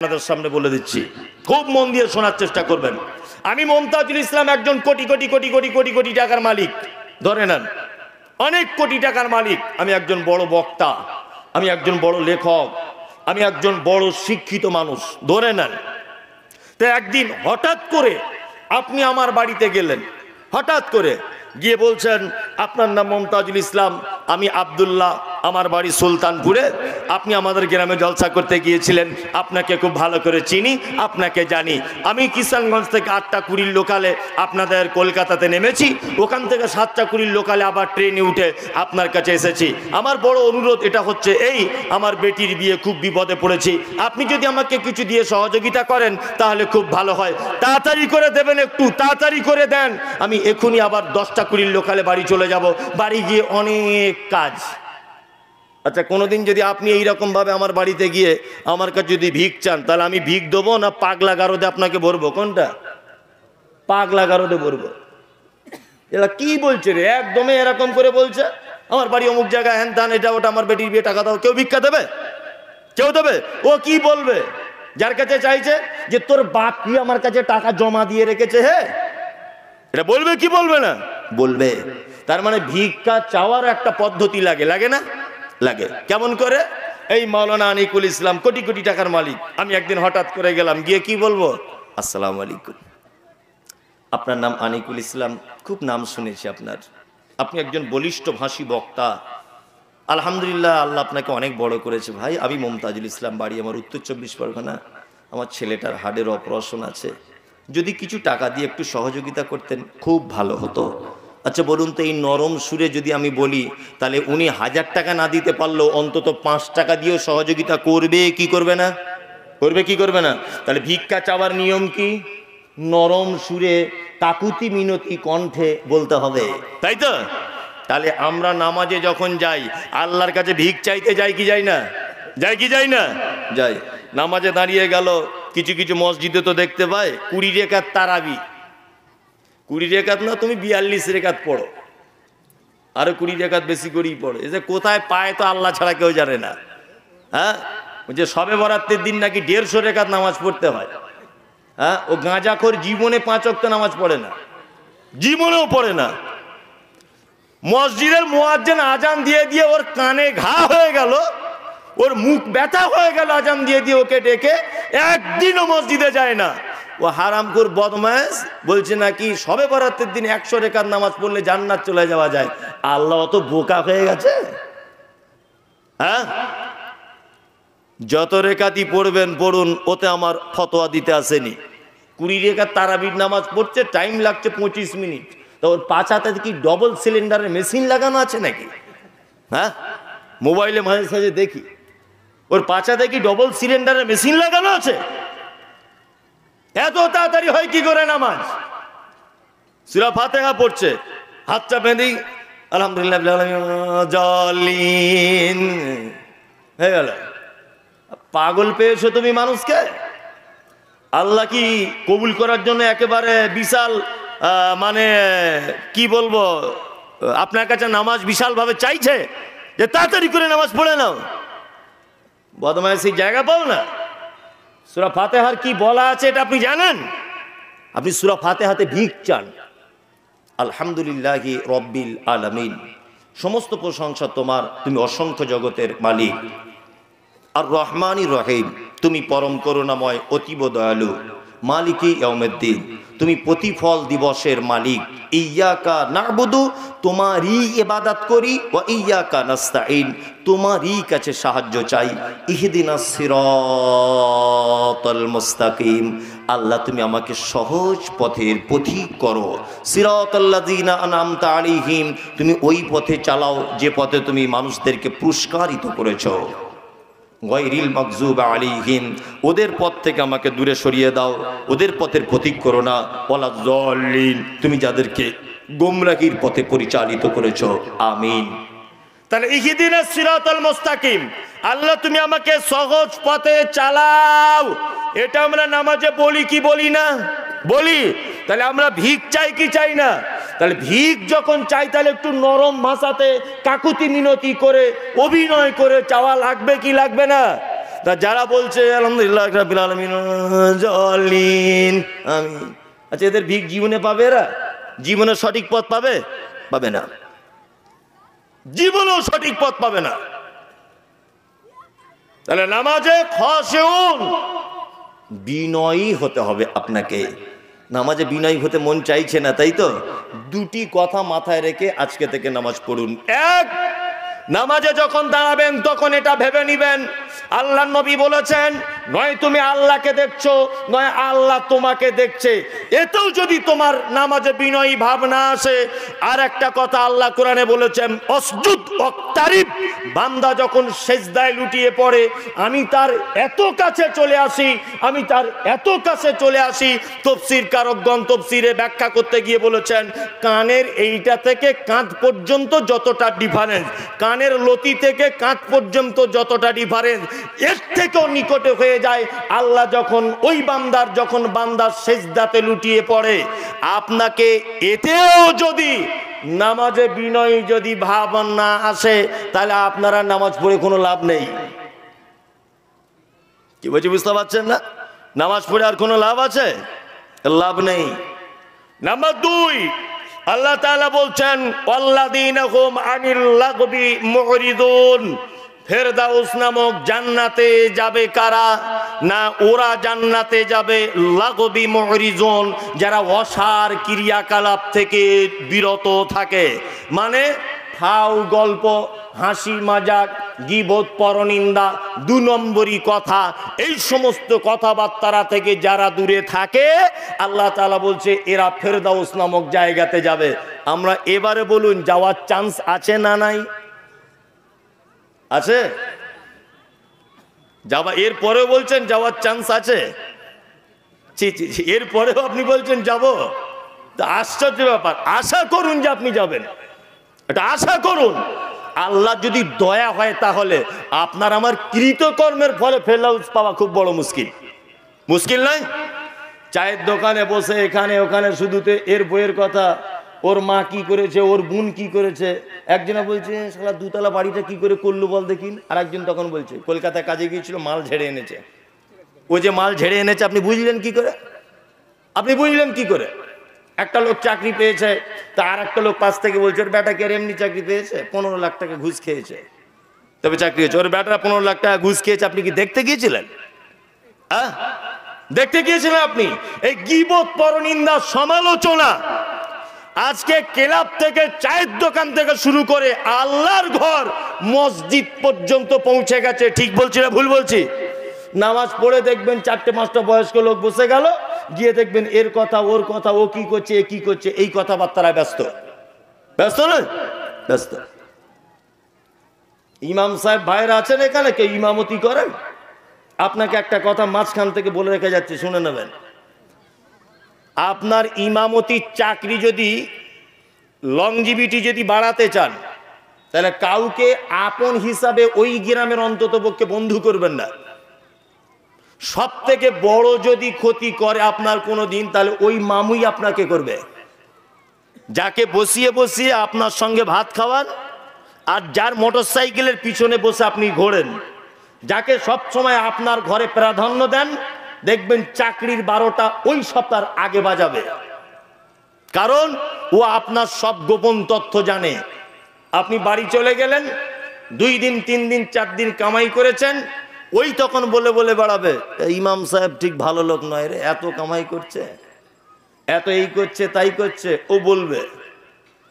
আপনাদের সামনে বলে দিচ্ছি, খুব মন দিয়ে শোনার চেষ্টা করবেন। আমি মমতাজুল ইসলাম একজন কোটি কোটি কোটি কোটি কোটি কোটি টাকার মালিক, ধরে নেন অনেক কোটি টাকার মালিক। আমি একজন বড় বক্তা, আমি একজন বড় লেখক, আমি একজন বড় শিক্ষিত মানুষ, ধরে নেন। তো একদিন হঠাৎ করে আপনি আমার বাড়িতে গেলেন, হঠাৎ করে গিয়ে বলছেন আপনার নাম মমতাজুল ইসলাম, আমি আব্দুল্লাহ, আমার বাড়ি সুলতানপুরে, আপনি আমাদের গ্রামে জলসা করতে গিয়েছিলেন, আপনাকে খুব ভালো করে চিনি, আপনাকে জানি। আমি কিষানগঞ্জ থেকে 8টা 20 লোকালে আপনাদের কলকাতাতে নেমেছি, ওখান থেকে 7টা 20 লোকালে আবার ট্রেনে উঠে আপনার কাছে এসেছি। আমার বড় অনুরোধ এটা হচ্ছে এই, আমার বেটির বিয়ে, খুব বিপদে পড়েছি, আপনি যদি আমাকে কিছু দিয়ে সহযোগিতা করেন তাহলে খুব ভালো হয়, তাড়াতাড়ি করে দেবেন, একটু তাড়াতাড়ি করে দেন। আমি এখনই আবার 10টা 20 লোকালে বাড়ি চলে যাব, বাড়ি গিয়ে অনেক কাজ। আচ্ছা, কোনোদিন যদি আপনি এইরকম ভাবে আমার বাড়িতে গিয়ে আমার কাছে যদি ভিক চান, তাহলে আমি ভিক দেবো না পাগলা গারদে আপনাকে ভরবো? কোনটা? পাগলা গারদে ভরবো। এরা কি বলছে রে, একদমই এরকম করে বলছে আমার বাড়ি অমুক জায়গায়, হ্যান ত্যান, এটা ওটা, আমার বেটির বিয়ে, টাকা দাও। কেউ ভিক্ষা দেবে? কেউ দেবে? ও কি বলবে যার কাছে চাইছে যে তোর বাপ কি আমার কাছে টাকা জমা দিয়ে রেখেছে? হে, এটা বলবে কি বলবে না? বলবে। তার মানে ভিক্ষা চাওয়ার একটা পদ্ধতি লাগে, লাগে না? লাগে। কেমন করে? এই মাওলানা আনিকুল ইসলাম কোটি কোটি টাকার মালিক, আমি একদিন হঠাৎ করে গেলাম, গিয়ে কি বলবো, আসসালামু আলাইকুম, আপনার নাম আনিকুল ইসলাম, খুব নাম শুনেছি আপনার, আপনি একজন বলিষ্ঠ ভাষী বক্তা, আলহামদুলিল্লাহ, আল্লাহ আপনাকে অনেক বড় করেছে। ভাই, আমি মমতাজুল ইসলাম, বাড়ি আমার উত্তর 24 পরগনা, আমার ছেলেটার হার্টের অপারেশন আছে, যদি কিছু টাকা দিয়ে একটু সহযোগিতা করতেন খুব ভালো হতো। আচ্ছা বলুন তো, এই নরম সুরে যদি আমি বলি, তাহলে উনি 1000 টাকা না দিতে পারলেও অন্তত 5 টাকা দিয়েও সহযোগিতা করবে কি করবে না? করবে কি করবে না? তাহলে ভিক্ষা চাওয়ার নিয়ম কি? নরম সুরে, কাকুতি মিনতি কণ্ঠে বলতে হবে, তাই তো? তাহলে আমরা নামাজে যখন যাই, আল্লাহর কাছে ভিক চাইতে যাই কি যাই না? যাই কি যাই না? যাই। নামাজে দাঁড়িয়ে গেল, কিছু কিছু মসজিদে তো দেখতে পাই 20 রেকাত তারাবি, 20 রেকাত না, তুমি 42 রেকাত পড়ো, আরো 20 রেকাত বেশি করেই পড়ো। এই যে কোথায় পায় তো আল্লাহ ছাড়া কেউ জানে না। হ্যাঁ, যে সবে বরাতের দিন নাকি 150 রেকাত নামাজ পড়তে হয়। হ্যাঁ, ও গাঁজাখোর জীবনে 5 ওয়াক্ত নামাজ পড়ে না, জীবনেও পড়ে না। মসজিদের মুয়াজ্জিন আজান দিয়ে দিয়ে ওর কানে ঘা হয়ে গেল, ওর মুখ ব্যথা হয়ে গেল, আজান দিয়ে দিয়ে ওকে ডেকে, একদিনও মসজিদে যায় না। ও হারামখোর বদমাশ, বলছে নাকি সবে বরাতের দিন 100 রেকাত নামাজ পড়লে জান্নাত চলে যাওয়া যায়। আল্লাহ অত বোকা হয়ে গেছে? হ্যাঁ, যত রেকাতই পড়বেন পড়ুন, ওতে আমার ফতোয়া দিতে আসেনি। 20 রেকাত তারাবির নামাজ পড়ছে, টাইম লাগছে 25 মিনিট, তো ওর পাছাতে কি ডবল সিলিন্ডারের মেশিন লাগানো আছে নাকি? হ্যাঁ, মোবাইলে মাঝে সাঝে দেখি ওর পাছাতে কি ডবল সিলিন্ডারের মেশিন লাগানো আছে? এত তাড়াতাড়ি হয় কি করে নামাজ? সূরা ফাতিহা পড়ছে, হাতটা বেঁধেই আলহামদুলিল্লাহ জালিন হয়ে গেল। পাগল পেয়েছো তুমি মানুষকে? আল্লাহ কি কবুল করার জন্য একেবারে বিশাল, মানে কি বলবো, আপনার কাছে নামাজ বিশাল ভাবে চাইছে যে তাড়াতাড়ি করে নামাজ পড়ে নাও? বদমাইশি জায়গা পাও না। সূরা ফাতিহার কি বলা আছে এটা আপনি জানেন? আপনি সূরা ফাতিহাতে ভিক চান, আলহামদুলিল্লাহি রব্বিল আলামিন, সমস্ত প্রশংসা তোমার, তুমি অসংখ্য জগতের মালিক, আর রহমানির রহিম, তুমি পরম করুণাময়, অতীব দয়ালু, মালিকি ইয়াউমিদ্দিন, তুমি প্রতিফল দিবসের মালিক। ইয়্যাকা না'বুদু, তোমারই ইবাদত করি, ওয়া ইয়্যাকা নাস্তাঈন, তোমারই কাছে সাহায্য চাই। ইহদিনাস সিরাতাল মুস্তাকিম, আল্লাহ তুমি আমাকে সহজ পথের পথিক করো। সিরাতাল্লাযীনা আন'আমতা আলাইহিম, তুমি ওই পথে চালাও যে পথে তুমি মানুষদেরকে পুরস্কারিত করেছো। গায়রিল মাগযুবি আলাইহিম, ওদের পথ থেকে আমাকে দূরে সরিয়ে দাও, ওদের পথের পথিক করো না। ওয়ালা যাল্লিন, তুমি যাদেরকে গোমরাহির পথে পরিচালিত করেছো, আমিন। তাহলে ইহদিনাস সিরাতাল মুস্তাকিম, আল্লাহ তুমি আমাকে সহজ পথে চালাও, এটা আমরা নামাজে বলি কি বলি না? বলি। তাহলে আমরা ভিক চাই কি চাই না? তাহলে ভিক যখন চাই, তাহলে একটু নরম ভাষাতে কাকুতি মিনতি করে, অভিনয় করে চাওয়া লাগবে কি লাগবে না? তা যারা বলছে আলহামদুলিল্লাহ রাব্বিল আলামিন জলিন আমিন, আচ্ছা এদের ভিক জীবনে পাবে? এরা জীবনে সঠিক পথ পাবে? পাবে না, জীবনেও সঠিক পথ পাবে না। তাহলে নামাজে খাশিউন, বিনয়ী হতে হবে আপনাকে। নামাজে বিনয়ী হতে মন চাইছে না, তাই তো? দুটি কথা মাথায় রেখে আজকে থেকে নামাজ পড়ুন। এক, নামাজে যখন দাঁড়াবেন তখন এটা ভেবে নিবেন আল্লাহর নবী বলেছেন, নয় তুমি আল্লাহকে দেখছো, নয় আল্লাহ তোমাকে দেখছে। এতেও যদি তোমার নামাজে বিনয়ী ভাব না আসে, আর একটা কথা আল্লাহ কোরআনে বলেছেন, অসজুদ ওয়াক্তারিব, বান্দা যখন সেজদায় লুটিয়ে পড়ে আমি তার এত কাছে চলে আসি, আমি তার এত কাছে চলে আসি। তাফসীর কারকগণ তাফসীরে ব্যাখ্যা করতে গিয়ে বলেছেন, কানের এইটা থেকে কাঁধ পর্যন্ত যতটা ডিফারেন্স, কানের লতি থেকে কাঁধ পর্যন্ত যতটা ডিফারেন্স, এর থেকেও নিকটে হয়ে যায় আল্লাহ যখন ওই বান্দার, যখন বান্দার সেজদাতে লুটিয়ে পড়ে। আপনাকে এতেও যদি নামাজে বিনয় যদি ভাব না আসে, তাহলে আপনারা নামাজ পড়ে কোনো লাভ নেই। কি বলছি বুঝতে পারছেন না? নামাজ পড়ে আর কোনো লাভ আছে? লাভ নেই। নাম্বার দুই, আল্লাহ তাআলা বলছেন, ওয়াল্লাযীনা হুম আনিল লাগবি মুরিদুন, ফেরদাউস নামক জান্নাতে যাবে কারা? না ওরা জান্নাতে যাবে লাগবি মুরিজুন, যারা অসার ক্রিয়াকলাপ থেকে বিরত থাকে। মানে ফাও গল্প, হাসি মজাক, গীবত, পরনিন্দা, দু নম্বরই কথা, এই সমস্ত কথাবার্তা থেকে যারা দূরে থাকে, আল্লাহ তাআলা বলছে এরা ফেরদাউস নামক জায়গাতে যাবে। আমরা এবারে বলুন, যাওয়ার চান্স আছে না নাই? আছে? যাওয়া, এরপরেও বলছেন যাওয়ার চান্স আছে? এরপরেও আপনি বলছেন যাব? তা আশ্চর্য ব্যাপার। আশা করুন যে আপনি যাবেন, এটা আশা করুন। আল্লাহ যদি দয়া হয় তাহলে আপনার আমার কৃতকর্মের ফলে ফেরদাউস পাওয়া খুব বড় মুশকিল। মুশকিল নয়? চায়ের দোকানে বসে এখানে ওখানে শুধুতে এর বইয়ের কথা, ওর মা কি করেছে, ওর বোন কি করেছে। একজনে বলছে শালা দুতলা বাড়িটা কি করে করলো বল দেখিন। আর একজন তখন বলছে কলকাতায় কাজে গিয়েছিল, মাল ঝেড়ে এনেছে। ও যে মাল ঝেড়ে এনেছে আপনি বুঝলেন কি করে? আপনি বুঝলেন কি করে? একটা লোক চাকরি পেয়েছে, তা আর একটা লোক পাশ থেকে বলছে ওর বেটা কে এমনি চাকরি পেয়েছে, 15 লাখ টাকা ঘুষ খেয়েছে, তবে চাকরি হয়েছে। ওর বেটারা 15 লাখ টাকা ঘুষ খেয়েছে, আপনি কি দেখতে গিয়েছিলেন? দেখতে গিয়েছিলেন আপনি? এই গীবত, পরনিন্দা, সমালোচনা আজকে ক্লাব থেকে, চায়ের দোকান থেকে শুরু করে আল্লাহর ঘর, মসজিদ পর্যন্ত পৌঁছে গেছে। ঠিক বলছি না ভুল বলছি? নামাজ পড়ে দেখবেন 4-5টা বয়স্ক লোক বসে গেল, গিয়ে দেখবেন এর কথা ওর কথা, ও কি করছে এ কি করছে, এই কথাবার্তায় ব্যস্ত। ব্যস্ত নয়? ব্যস্ত। ইমাম সাহেব ভাইরা আছেন এখানে, কেউ ইমামতি করেন? আপনাকে একটা কথা মাঝখান থেকে বলে রেখে যাচ্ছে, শুনে নেবেন। আপনার ইমামতির চাকরি যদি, লংজিভিটি যদি বাড়াতে চান, তাহলে কাউকে আপন হিসাবে ওই গ্রামের অন্ততপক্ষে বন্ধু করবেন না। সব থেকে বড় যদি ক্ষতি করে আপনার কোনো দিন, তাহলে ওই মামুই আপনাকে করবে, যাকে বসিয়ে বসিয়ে আপনার সঙ্গে ভাত খাওয়ান, আর যার মোটরসাইকেলের পিছনে বসে আপনি ঘোরেন, যাকে সব সময় আপনার ঘরে প্রাধান্য দেন, দেখবেন চাকরির 12টা ওই সপ্তাহ আগে বাজাবে। কারণ ও আপনার সব গোপন তথ্য জানে। আপনি বাড়ি চলে গেলেন, 2 দিন 3 দিন 4 দিন কামাই করেছেন, ওই তখন বলে বলে বেড়াবে ইমাম সাহেব ঠিক ভালো লোক নয় রে, এত কামাই করছে, এত এই করছে তাই করছে। ও বলবে,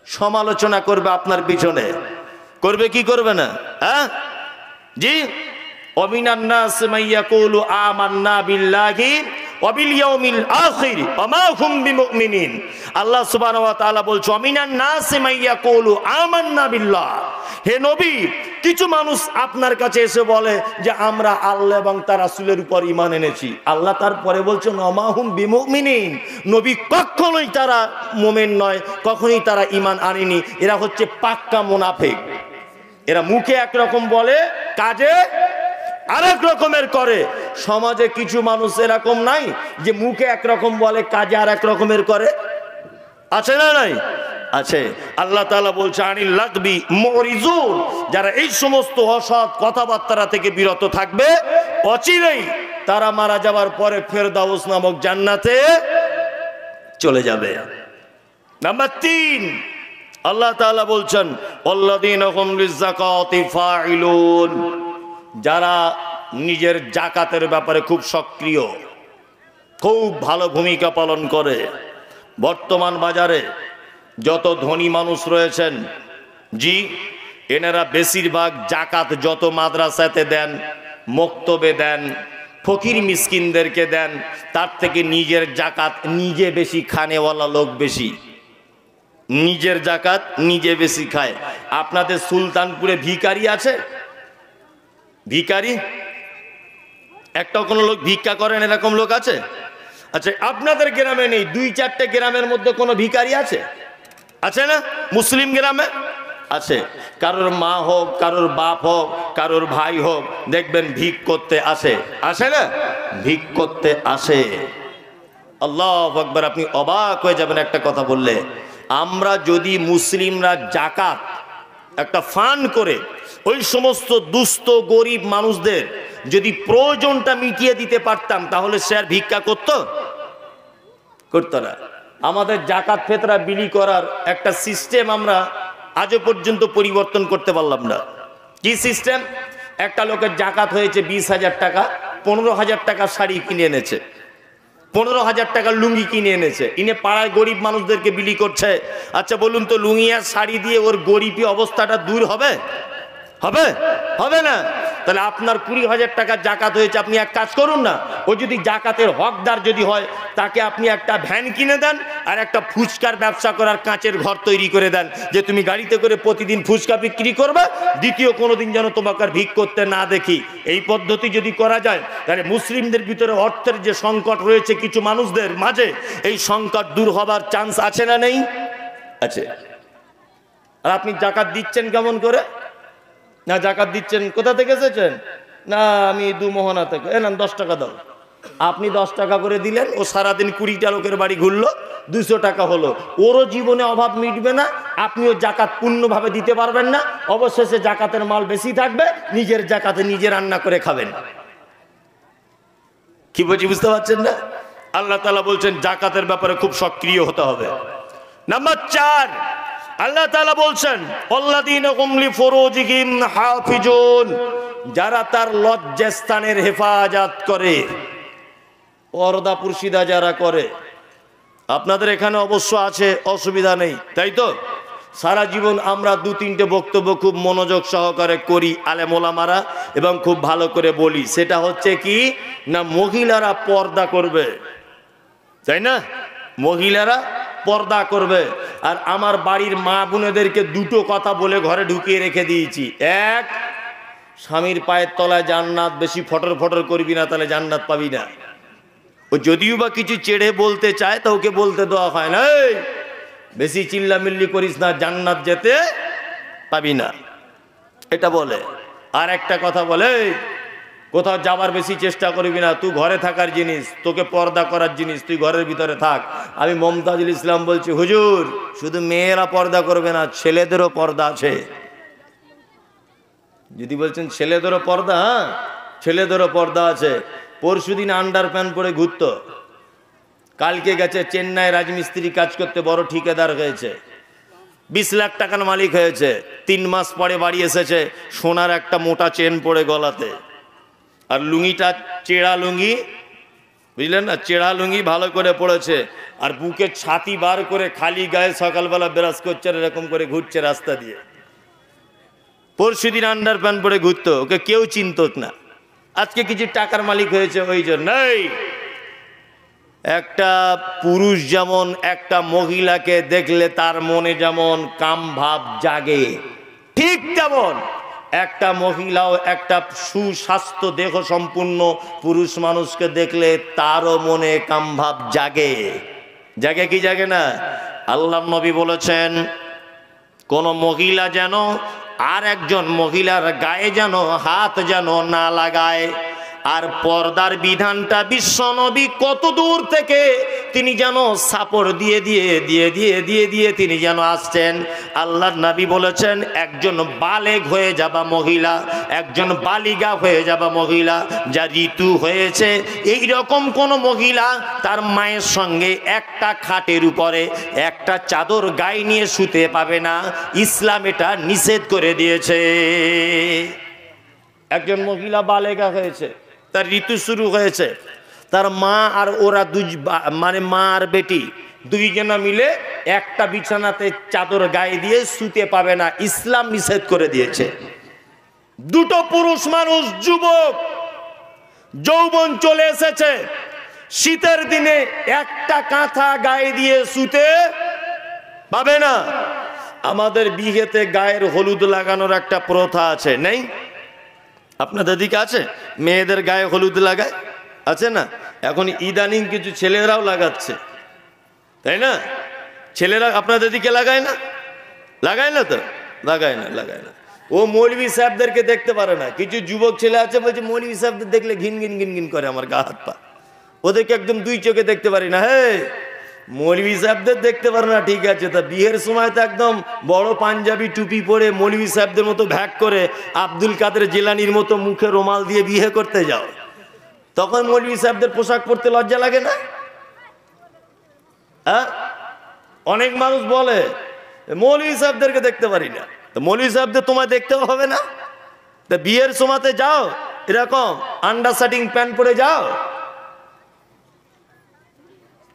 সমালোচনা করবে আপনার পিছনে। করবে কি করবে না? হ্যাঁ জি। ওয়ামিনান নাস মাইয়াকুলু আমান্না বিল্লাহি ওয়া বিল ইয়াউমিল আখির ওয়া মা হুম বিমুমিনিন। আল্লাহ সুবহানাহু ওয়া তাআলা বলছে, ওয়ামিনান নাস মাইয়াকুলু আমান্না বিল্লাহ। হে নবী, কিছু মানুষ আপনার কাছে এসে বলে যে আমরা আল্লাহ এবং তার রাসূলের উপর ঈমান এনেছি। আল্লাহ তারপরে বলছেন ওয়া মা হুম বিমুমিনিন। নবী কখনোই তারা মুমিন নয়, কখনোই তারা ঈমান আনেনি। এরা হচ্ছে পাক্কা মুনাফিক। এরা মুখে একরকম বলে, কাজে আরেক রকমের করে। সমাজে কিছু মানুষ এরকম নাই যে মুখে একরকম বলে, কাজে আর এক রকমের করে? আছে না নাই? আছে। আল্লাহ তাআলা বলছে আনিল লাগবি মুরিজুন, যারা এই সমস্ত অসৎ কথাবার্তা থেকে বিরত থাকবে অচিরেই তারা মারা যাওয়ার পরে ফেরদাউস নামক জান্নাতে চলে যাবে। নাম্বার 3, আল্লাহ তাআলা বলছেন আল্লাযীনা হুম লিযাকাতি ফাইলুন, যারা নিজের জাকাতের ব্যাপারে খুব সক্রিয়, খুব ভালো ভূমিকা পালন করে। বর্তমান বাজারে যত ধনী মানুষ রয়েছেন, জি, এনারা বেশিরভাগ জাকাত যত মাদ্রাসাতে দেন, মক্তবে দেন, ফকির মিসকিনদেরকে দেন, তার থেকে নিজের জাকাত নিজে বেশি খানেওয়ালা লোক বেশি। নিজের জাকাত নিজে বেশি খায়। আপনাদের সুলতানপুরে ভিখারি আছে? ভিখারি একটা কোনো লোক ভিক্ষা করেন এরকম লোক আছে? আচ্ছা, আপনাদের গ্রামে নেই, 2-4টে গ্রামের মধ্যে কোনো ভিখারি আছে? আছে না? মুসলিম গ্রামে আছে। কারোর মা হোক, কারোর বাপ হোক, কারোর ভাই হোক, দেখবেন ভিক করতে আসে। আসে না? ভিক করতে আসে। আল্লাহু আকবার। আপনি অবাক হয়ে যাবেন একটা কথা বললে। আমরা যদি মুসলিমরা জাকাত একটা ফান্ড করে ওই সমস্ত দুস্থ গরিব মানুষদের যদি প্রয়োজনটা মিটিয়ে দিতে পারতাম, তাহলে সে আর ভিক্ষা করতো না। আমাদের জাকাত ফেতরা বিলি করার একটা সিস্টেম আমরা আজও পর্যন্ত পরিবর্তন করতে পারলাম না। কি সিস্টেম? একটা লোকের জাকাত হয়েছে 20,000 টাকা, 15,000 টাকা শাড়ি কিনে এনেছে, 15,000 টাকার লুঙ্গি কিনে এনেছে, ইনে পাড়ায় গরিব মানুষদেরকে বিলি করছে। আচ্ছা বলুন তো, লুঙ্গি আর শাড়ি দিয়ে ওর গরিবী অবস্থাটা দূর হবে? হবে? হবে না। তাহলে আপনার 20,000 টাকা জাকাত হয়েছে, আপনি এক কাজ করুন না, ও যদি জাকাতের হকদার যদি হয়, তাকে আপনি একটা ভ্যান কিনে দেন আর একটা ফুচকার ব্যবসা করার কাঁচের ঘর তৈরি করে দেন, যে তুমি গাড়িতে করে প্রতিদিন ফুচকা বিক্রি করবে, দ্বিতীয় কোনোদিন যেন তোমাকে আর ভিক করতে না দেখি। এই পদ্ধতি যদি করা যায়, তাহলে মুসলিমদের ভিতরে অর্থের যে সংকট রয়েছে কিছু মানুষদের মাঝে, এই সংকট দূর হবার চান্স আছে না নেই? আছে। আর আপনি জাকাত দিচ্ছেন কেমন করে? না জাকাত দিচ্ছেন কোথা থেকে এসেছেন? না আমি 2 মোহনা থেকে। না 10 টাকা দাও। আপনি 10 টাকা করে দিলেন, ও সারাদিন 20টা লোকের বাড়ি ঘুরলো, 200 টাকা হলো। ওরও জীবনে অভাব মিটবে না, আপনিও জাকাত পূর্ণভাবে দিতে পারবেন না, অবশেষে জাকাতের মাল বেশি থাকবে, নিজের জাকাতে নিজে রান্না করে খাবেন। কি বলছি বুঝতে পারছেন না? আল্লাহ তাআলা বলছেন জাকাতের ব্যাপারে খুব সক্রিয় হতে হবে। নাম্বার 4, আল্লাহ তাআলা বলছেন আল্লাযীনা হুম লিফুরুজিহিম হাফিজুন, যারা তার লজ্জাস্থানের হেফাজত করে, পর্দা পুরুষিদা যারা করে। আপনাদের এখানে অবশ্য আছে, অসুবিধা নেই, তাই তো? সারা জীবন আমরা 2-3টে বক্তব্য খুব মনোযোগ সহকারে করি আলেম ওলামারা, এবং খুব ভালো করে বলি। সেটা হচ্ছে কি না, মহিলারা পর্দা করবে, তাই না? মহিলারা পর্দা করবে। আর আমার বাড়ির মা বোনেদেরকে 2টো কথা বলে ঘরে ঢুকিয়ে রেখে দিয়েছি। 1, স্বামীর পায়ের তলায় জান্নাত, বেশি ফটর ফটর করবি না, তাহলে জান্নাত পাবি না। ও যদিও বা কিছু চেড়ে বলতে চায়, তা ওকে বলতে দেওয়া হয় না, এই বেশি চিল্লামিল্লি করিস না, জান্নাত যেতে পাবি না, এটা বলে। আর একটা কথা বলে, কোথাও যাবার বেশি চেষ্টা করবি না, তুই ঘরে থাকার জিনিস, তোকে পর্দা করার জিনিস, তুই ঘরের ভিতরে থাক। আমি মমতাজুল ইসলাম বলছি, হুজুর শুধু মেয়েরা পর্দা করবে না, ছেলেদেরও পর্দা আছে। যদি বলছেন ছেলেদেরও পর্দা, হ্যাঁ ছেলেদেরও পর্দা আছে। পরশুদিন আন্ডার প্যান্ট পরে ঘুরতো, কালকে গেছে চেন্নাই রাজমিস্ত্রি কাজ করতে, বড় ঠিকাদার হয়েছে, 20 লাখ টাকার মালিক হয়েছে। 3 মাস পরে বাড়ি এসেছে, সোনার একটা মোটা চেন পরে গলাতে, আর লুঙ্গিটা চেড়া লুঙ্গি, বুঝলেন না, চেড়া লুঙ্গি ভালো করে পড়েছে, আর বুকে ছাতি বার করে খালি গায়ে সকালবেলা ব্রাশ করছে, এরকম করে ঘুরছে রাস্তা দিয়ে। পরশুদিন আন্ডার প্যান্ট পরে ঘুরতো, ওকে কেউ চিনত না। আজকে কিছু টাকার মালিক হয়েছে ওই জন্যই। একটা পুরুষ যেমন একটা মহিলাকে দেখলে তার মনে যেমন কাম ভাব জাগে, ঠিক তেমন একটা মহিলাও একটা সুস্বাস্থ্য দেহ সম্পূর্ণ পুরুষ মানুষকে দেখলে তারও মনে কাম ভাব জাগে। জাগে কি জাগে না? আল্লাহর নবী বলেছেন, কোন মহিলা যেন আর একজন মহিলার গায়ে যেন হাত যেন না লাগায়। আর পর্দার বিধানটা বিশ্বনবী কত দূর থেকে তিনি যেন সাপোর্ট দিয়ে দিয়ে দিয়ে দিয়ে দিয়ে দিয়ে তিনি যেন আসছেন। আল্লাহর নবী বলেছেন, একজন বালেগ হয়ে যাবা মহিলা, একজন বালিগা হয়ে যাবা মহিলা, যা ঋতু হয়েছে এই রকম কোন মহিলা তার মায়ের সঙ্গে একটা খাটের উপরে একটা চাদর গায়ে নিয়ে শুতে পাবে না। ইসলাম এটা নিষেধ করে দিয়েছে। একজন মহিলা বালেগা হয়েছে, তার ঋতু শুরু হয়েছে, তার মা আর ওরা মানে মা আর বেটি দুইজনা মিলে একটা বিছানাতে চাদর গায়ে দিয়ে শুতে পাবে না। ইসলাম নিষেধ করে দিয়েছে। দুটো পুরুষ মানুষ, যুবক, যৌবন চলে এসেছে, শীতের দিনে একটা কাঁথা গায়ে দিয়ে শুতে পাবে না। আমাদের বিয়েতে গায়ের হলুদ লাগানোর একটা প্রথা আছে, নেই? আপনাদের দিকে আছে? মেয়েদের গায়ে হলুদ লাগায়, আছে না? এখন ইদানিং কিছু ছেলেরাও লাগাচ্ছে, তাই না? ছেলেরা আপনাদের দিকে লাগায় না? লাগায় না তো? লাগায় না, লাগায় না। ও মৌলভী সাহেবদেরকে দেখতে পারে না। কিছু যুবক ছেলে আছে, বলছে মৌলভী সাহেবদের দেখলে ঘিন ঘিন ঘিন ঘিন করে আমার গা হাত পা। ওদেরকে একদম দুই চোখে দেখতে পারি না। হে, মৌলভী সাহেবদের দেখতে পারে না, ঠিক আছে, তা বিয়ের সময় তো একদম বড় পাঞ্জাবি টুপি পরে মৌলভী সাহেবদের মতো ভ্যাক করে আব্দুল কাদের জিলানির মতো মুখে রুমাল দিয়ে বিয়ে করতে যাও, তখন মৌলভী সাহেবদের পোশাক পরতে লজ্জা লাগে না? হ্যাঁ, অনেক মানুষ বলে মৌলভী সাহেবদেরকে দেখতে পারি না। তো মৌলভী সাহেবদের তোমায় দেখতে হবে না? তা বিয়ের সময়তে যাও এরকম আন্ডারশার্টিং প্যান্ট পরে যাও,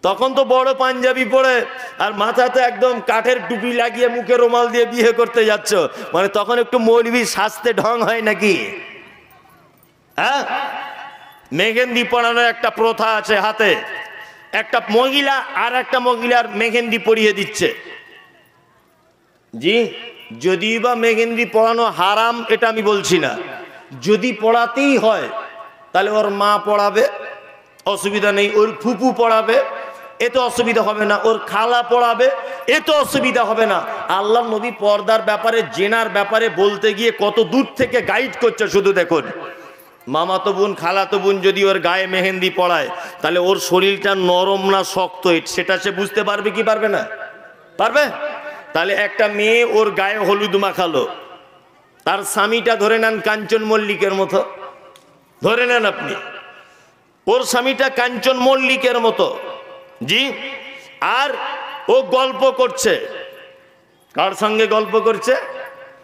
তখন তো বড় পাঞ্জাবি পরে আর মাথাতে একদম কাঠের টুপি লাগিয়ে মুখে রুমাল দিয়ে বিয়ে করতে যাচ্ছ, মানে তখন একটু মৌলভী সাজতে ঢং হয় নাকি? হ্যাঁ, মেহেন্দি পরানোর একটা প্রথা আছে। হাতে একটা মহিলা আর একটা মহিলার মেহেন্দি পরিয়ে দিচ্ছে। জি, যদি বা মেহেন্দি পরানো হারাম এটা আমি বলছি না, যদি পড়াতেই হয় তাহলে ওর মা পড়াবে, অসুবিধা নেই। ওর ফুপু পড়াবে, এতে অসুবিধা হবে না। ওর খালা পড়াবে, এতে অসুবিধা হবে না। আল্লাহ নবী পর্দার ব্যাপারে, জেনার ব্যাপারে বলতে গিয়ে কত দূর থেকে গাইড করছে শুধু দেখুন। মামাতো বোন, খালাতো বোন যদি ওর গায়ে মেহেন্দি পড়ায়, তাহলে ওর শরীরটা নরম না শক্ত সেটা সে বুঝতে পারবে কি পারবে না? পারবে। তাহলে একটা মেয়ে ওর গায়ে হলুদ মাখালো, তার স্বামীটা ধরে নেন কাঞ্চন মল্লিকের মতো, ধরে নেন আপনি ওর স্বামীটা কাঞ্চন মল্লিকের মতো, জি, আর ও গল্প করছে। কার সঙ্গে গল্প করছে?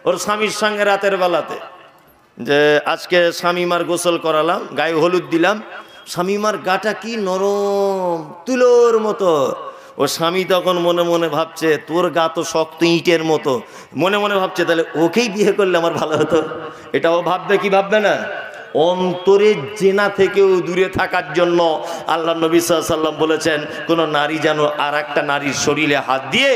ওর স্বামীর সঙ্গে রাতের বেলাতে, যে আজকে স্বামীমার গোসল করালাম, গায়ে হলুদ দিলাম, স্বামীমার গাটা কি নরম, তুলোর মতো। ও স্বামী তখন মনে মনে ভাবছে, তোর গা তো শক্ত ইটের মতো, মনে মনে ভাবছে তাহলে ওকেই বিয়ে করলে আমার ভালো হতো। এটা ও ভাববে কি ভাববে না? অন্তরে জেনা থেকেও দূরে থাকার জন্য আল্লাহ নবী সাল্লাল্লাহু আলাইহি ওয়াসাল্লাম বলেছেন, কোন নারী যেন আর একটা নারীর শরীরে হাত দিয়ে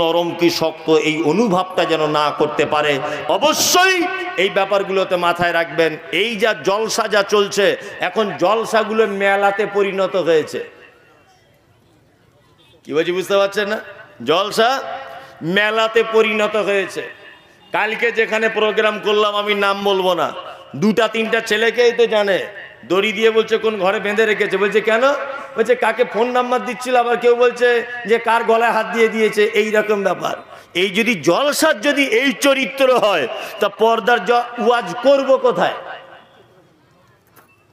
নরম কি শক্ত এই অনুভবটা যেন না করতে পারে। অবশ্যই এই ব্যাপারগুলোতে মাথায় রাখবেন। এই যা জলসা যা চলছে এখন, জলসাগুলো মেলাতে পরিণত হয়েছে। কি বলছি বুঝতে পারছেন না? জলসা মেলাতে পরিণত হয়েছে। কালকে যেখানে প্রোগ্রাম করলাম, আমি নাম বলবো না, দুটা তিনটা ছেলেকেই তো জানে, দড়ি দিয়ে বলছে কোন ঘরে বেঁধে রেখেছে। বলছে কেন? বলছে কাকে ফোন নাম্বার দিচ্ছিল, আবার কেউ বলছে যে কার গলায় হাত দিয়ে দিয়েছে, এই রকম ব্যাপার। এই যদি জলসার যদি এই চরিত্র হয়, তা পর্দার ওয়াজ করব কোথায়?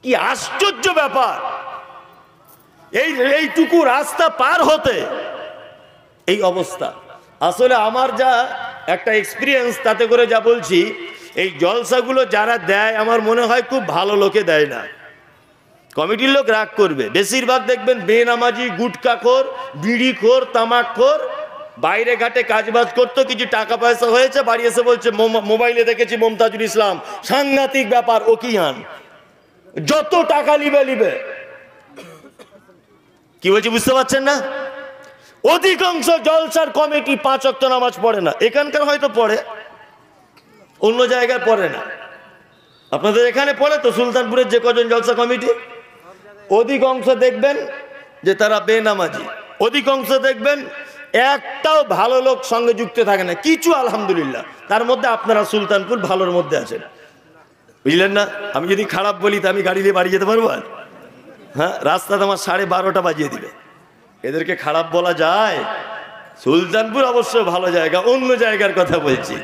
কি আশ্চর্য ব্যাপার! এইটুকু রাস্তা পার হতে এই অবস্থা। আসলে আমার যা একটা এক্সপিরিয়েন্স, তাতে করে যা বলছি, এই জলসাগুলো যারা দেয় আমার মনে হয় খুব ভালো লোকে দেয় না। কমিটির লোক রাগ করবে। বেশিরভাগ দেখবেন বেনামাজি, গুটখাখোর, বিড়িখোর, তামাকখোর, বাইরে ঘাটে কাজবাজ করতো, কিছু টাকা পয়সা হয়েছে, বাড়ি এসে বলছে মোবাইলে দেখেছি মমতাজুল ইসলাম, সাংঘাতিক ব্যাপার, ও কি আন, যত টাকা লিবে। কি বলছি বুঝতে পারছেন না? অধিকাংশ জলসার কমিটি 5 ওয়াক্ত নামাজ পড়ে না। এখানকার হয়তো পড়ে, অন্য জায়গায় পড়ে না। আপনাদের এখানে পড়ে তো? সুলতানপুরের যে কজন জলসা কমিটি, অধিকাংশ দেখবেন যে তারা বেনামাজি, অধিকাংশ দেখবেন একটাও ভালো লোক সঙ্গে যুক্ত থাকে না। কিছু আলহামদুলিল্লাহ, তার মধ্যে আপনারা সুলতানপুর ভালোর মধ্যে আছেন। বুঝলেন না? আমি যদি খারাপ বলি তা আমি গাড়ি নিয়ে বাড়ি যেতে পারবো? হ্যাঁ, রাস্তাতে আমার 12:30 বাজিয়ে দিবে। এদেরকে খারাপ বলা যায়? সুলতানপুর অবশ্য ভালো জায়গা, অন্য জায়গার কথা বলছি।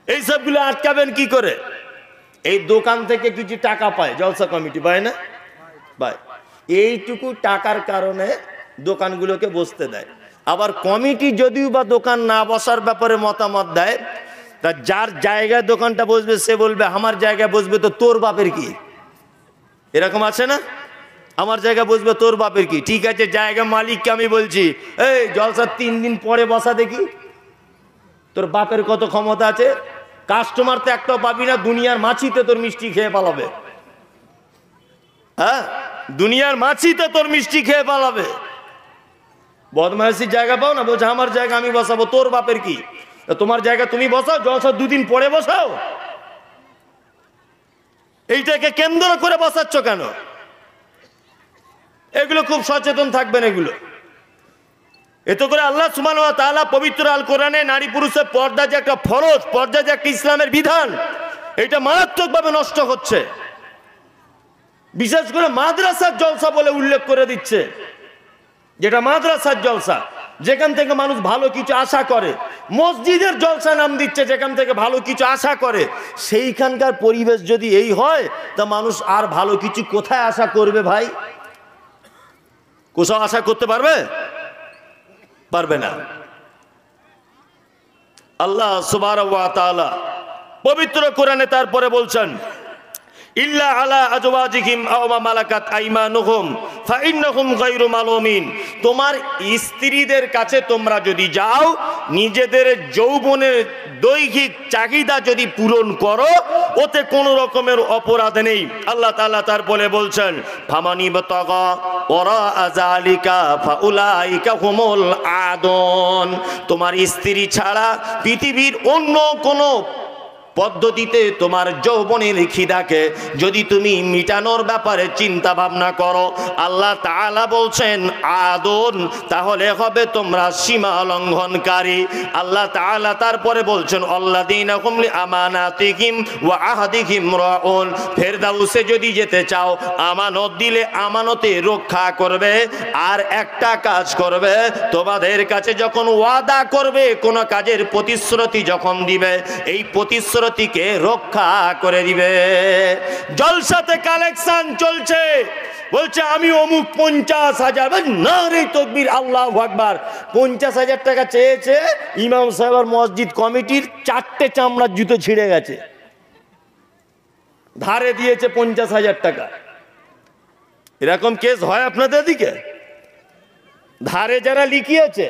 এই সবগুলো আটকাবেন কি করে? এই দোকান থেকে কিছু টাকা পায়, জলসা কমিটি পায় না? পায়। এইটুকু টাকার কারণে দোকানগুলোকে বসতে দেয়। আবার কমিটি যদিও বা দোকান না বসার ব্যাপারে মতামত দেয়, তা যার জায়গায় দোকানটা বসবে সে বলবে আমার জায়গায় বসবে তো তোর বাপের কি? এরকম আছে না? আমার জায়গায় বসবে তোর বাপের কি? ঠিক আছে, জায়গা মালিককে আমি বলছি, এই জলসা 3 দিন পরে বসা দেখি, তোর বাপের কত ক্ষমতা আছে? কাস্টমার তো একটাও পাবি না, দুনিয়ার মাছিতে তোর মিষ্টি খেয়ে পালাবে। হ্যাঁ, দুনিয়ার মাছিতে তোর মিষ্টি খেয়ে পালাবে। বদমাইশির জায়গা পাও না, বলছে আমার জায়গা আমি বসাবো, তোর বাপের কি? তোমার জায়গা তুমি বসাও, জলসা 2 দিন পরে বসাও। এইটাকে কেন্দ্র করে বসাচ্ছ কেন? এগুলো খুব সচেতন থাকবেন। এগুলো এত করে আল্লাহ সুবহানাহু ওয়া তাআলা পবিত্র আল কোরআনে নারী পুরুষের পর্দা যে একটা ফরজ, পর্দা যে একটা ইসলামের বিধান, এটা মারাত্মকভাবে নষ্ট হচ্ছে। বিশেষ করে মাদ্রাসার জলসা বলে উল্লেখ করে দিচ্ছে, যেটা মাদ্রাসার জলসা, যেখান থেকে মানুষ ভালো কিছু আশা করে। মসজিদের জলসা নাম দিচ্ছে, যেখান থেকে ভালো কিছু আশা করে। সেইখানকার পরিবেশ যদি এই হয়, তা মানুষ আর ভালো কিছু কোথায় আশা করবে ভাই? কোথাও আশা করতে পারবে? পারবে না। আল্লাহ সুবহানাহু ওয়া তাআলা পবিত্র কোরআনে তারপরে বলছেন, ইল্লা আলা আজওয়াজিহিম আও মা মালাকাত আইমানুহুম ফাইন্নাহুম গায়রু মালুমিন। তোমার স্ত্রীদের কাছে তোমরা যদি যাও, নিজেদের যৌবনের দৈহিক চাহিদা যদি পূরণ করো, ওতে কোনো রকমের অপরাধ নেই। আল্লাহ তাআলা তারপরে বলছেন, ফামানি বাতাগা ওরা আযালিকা ফাউলাইকা হুমুল আদুন। তোমার স্ত্রী ছাড়া পৃথিবীর অন্য কোনো পদ্ধতিতে তোমার যৌবনের খিদাকে যদি তুমি মিটানোর ব্যাপারে চিন্তা ভাবনা করো, আল্লাহ তাআলা বলছেন আদুন, তাহলে হবে তোমরা সীমা লঙ্ঘনকারী। আল্লাহ তাআলা তারপরে বলছেন আল্লাযীনা হুম লিআমানাতিহিম ওয়া আহদিহিম রাউন। ফেরদাউসে যদি যেতে চাও, আমানত দিলে আমানতে রক্ষা করবে। আর একটা কাজ করবে, তোমাদের কাছে যখন ওয়াদা করবে, কোন কাজের প্রতিশ্রুতি যখন দিবে, এই প্রতিশ্রুতিকে রক্ষা করে দিবে। জলসাতে কালেকশন চলছে, বলছে আমি অমুক 50,000, নারে তাকবীর, আল্লাহু আকবার। 50,000 টাকা চেয়েছে, ইমাম সাহেব আর মসজিদ কমিটির 4টে চামড়ার জুতো ছিঁড়ে গেছে, ধারে দিয়েছে 50,000 টাকা। এরকম কেস হয় আপনাদের দিকে? ধারে যারা লিখিয়েছে,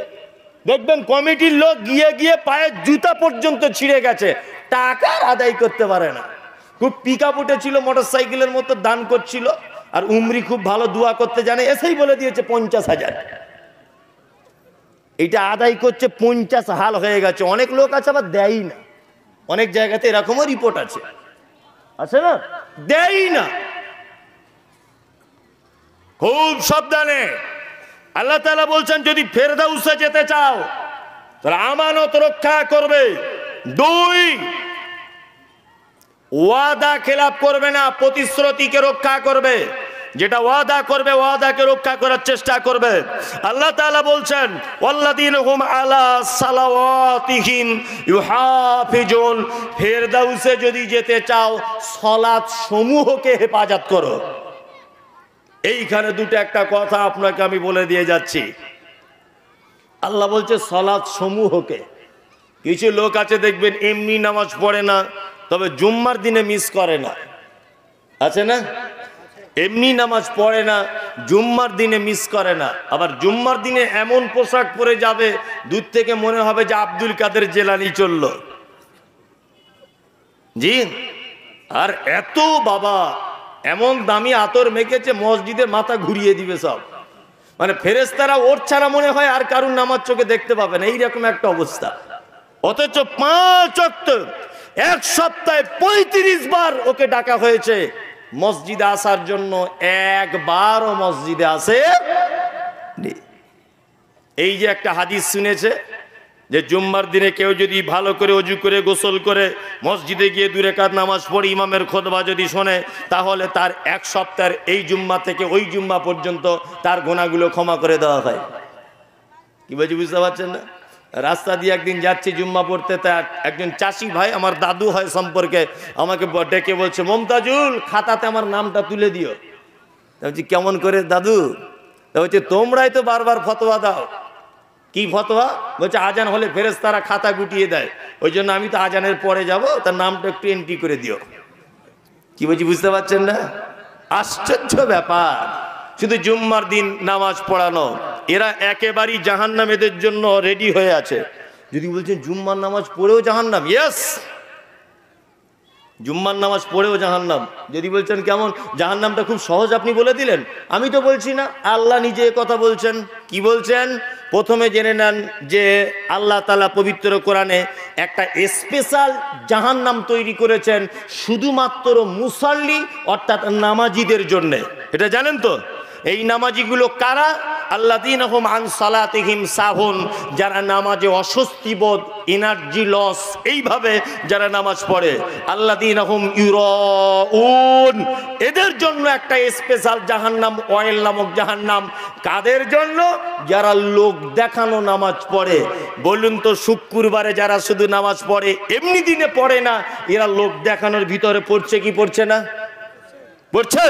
দেখবেন কমিটির লোক গিয়ে গিয়ে পায়ের জুতা পর্যন্ত ছিঁড়ে গেছে, টাকা আদায় করতে পারে না। খুব পিকআপ উঠেছিল, মোটরসাইকেলের মতো দান করছিল, আর উমরি খুব ভালো দোয়া করতে জানে, এসেই বলে দিয়েছে 50,000। এইটা আদায় করছে, 50 হাল হয়ে গেছে। অনেক লোক আছে আবার দেয়ই না, অনেক জায়গাতে এরকমও রিপোর্ট আছে না, দেয়ই না। খুব সাবধানে। আল্লাহ তাআলা বলছেন, যদি ফেরদাউসে যেতে চাও তাহলে আমানত রক্ষা করবে। 2, ওয়াদা খেলাপ করবে না, প্রতিশ্রুতিকে রক্ষা করবে। যেটা ওয়াদা করবে, ওয়াদাকে রক্ষা করার চেষ্টা করবে। আল্লাহ তাআলা বলছেন, ওয়াল্লাযীনা হুম আলা সালাওয়াতিহিম ইউহাফিজুন। ফেরদাউসে যদি যেতে চাও, সালাত সমূহকে হেফাজত করো। এইখানে দুটো একটা কথা আপনাকে আমি বলে দিয়ে যাচ্ছি। আল্লাহ বলছে সালাত সমূহকে। কিছু লোক আছে দেখবেন এমনি নামাজ পড়ে না, তবে জুম্মার দিনে মিস করে না, আছে না? এমনি নামাজ পড়ে না, জুম্মার দিনে মিস করে না। আবার জুম্মার দিনে এমন পোশাক পরে যাবে, দূর থেকে মনে হবে যে আব্দুল কাদের জেলানি চলল। জি, আর এত বাবা এমন দামি আতর মেখেছে, মসজিদের মাথা ঘুরিয়ে দিবে সব। মানে ফেরেশতারা ওর ছাড়া মনে হয় আর কারুর নামাজ চোখে দেখতে পাবে না, এইরকম একটা অবস্থা। অথচ 5 ওয়াক্ত 1 সপ্তাহে 35 বার ওকে ডাকা হয়েছে মসজিদে আসার জন্য, একবারও মসজিদে আসে। এই যে একটা হাদিস শুনেছে, যে জুম্মার দিনে কেউ যদি ভালো করে অজু করে গোসল করে মসজিদে গিয়ে 2 রাকাত নামাজ পড়ে ইমামের খুতবা যদি শোনে, তাহলে তার এক সপ্তাহের এই জুম্মা থেকে ওই জুম্মা পর্যন্ত তার গুনাহগুলো ক্ষমা করে দেওয়া হয়। কি বলছি বুঝতে পারছেন না? রাস্তা দিয়ে একদিন যাচ্ছি জুম্মা পড়তে, তা একজন চাষি ভাই, আমার দাদু হয় সম্পর্কে, আমাকে ডেকে বলছে, মমতাজুল খাতাতে আমার নামটা তুলে দিও। বলছি কেমন করে দাদু? বলছে তোমরাই তো বারবার ফতোয়া দাও। কি ফতোয়া? বলছে আজান হলে ফেরেশতারা খাতা গুটিয়ে দেয়, ওই জন্য আমি তো আজানের পরে যাব, তার নামটা একটু এন্ট্রি করে দিও। কি বলছি বুঝতে পারছেন না? আশ্চর্য ব্যাপার। শুধু জুম্মার দিন নামাজ পড়ানো, এরা একেবারেই জাহান্নামেদের জন্য রেডি হয়ে আছে। যদি বলছেন জুম্মার নামাজ পড়েও জাহান্নাম, ইয়েস, জুম্মার নামাজ পড়েও জাহান্নাম। যদি বলছেন কেমন, জাহান্নামটা খুব সহজ আপনি বলে দিলেন। আমি তো বলছি না, আল্লাহ নিজে কথা বলছেন। কি বলছেন? প্রথমে জেনে নেন যে আল্লাহ তাআলা পবিত্র কোরআনে একটা স্পেশাল জাহান্নাম তৈরি করেছেন শুধুমাত্র মুসাল্লি অর্থাৎ নামাজিদের জন্য। এটা জানেন তো? এই নামাজিগুলো কারা? আল্লাযীনা হুম আন সালাতিহিম সাহুন, যারা নামাজে অস্বস্তি বোধ, এনার্জি লস, এইভাবে যারা নামাজ পড়ে। আল্লাযীনা হুম ইউরাউন, এদের জন্য একটা স্পেশাল জাহান্নাম, অয়েল নামক জাহান্নাম। কাদের জন্য? যারা লোক দেখানো নামাজ পড়ে। বলুন তো, শুক্রবারে যারা শুধু নামাজ পড়ে, এমনি দিনে পড়ে না, এরা লোক দেখানোর ভিতরে পড়ছে কি পড়ছে না? পড়ছে।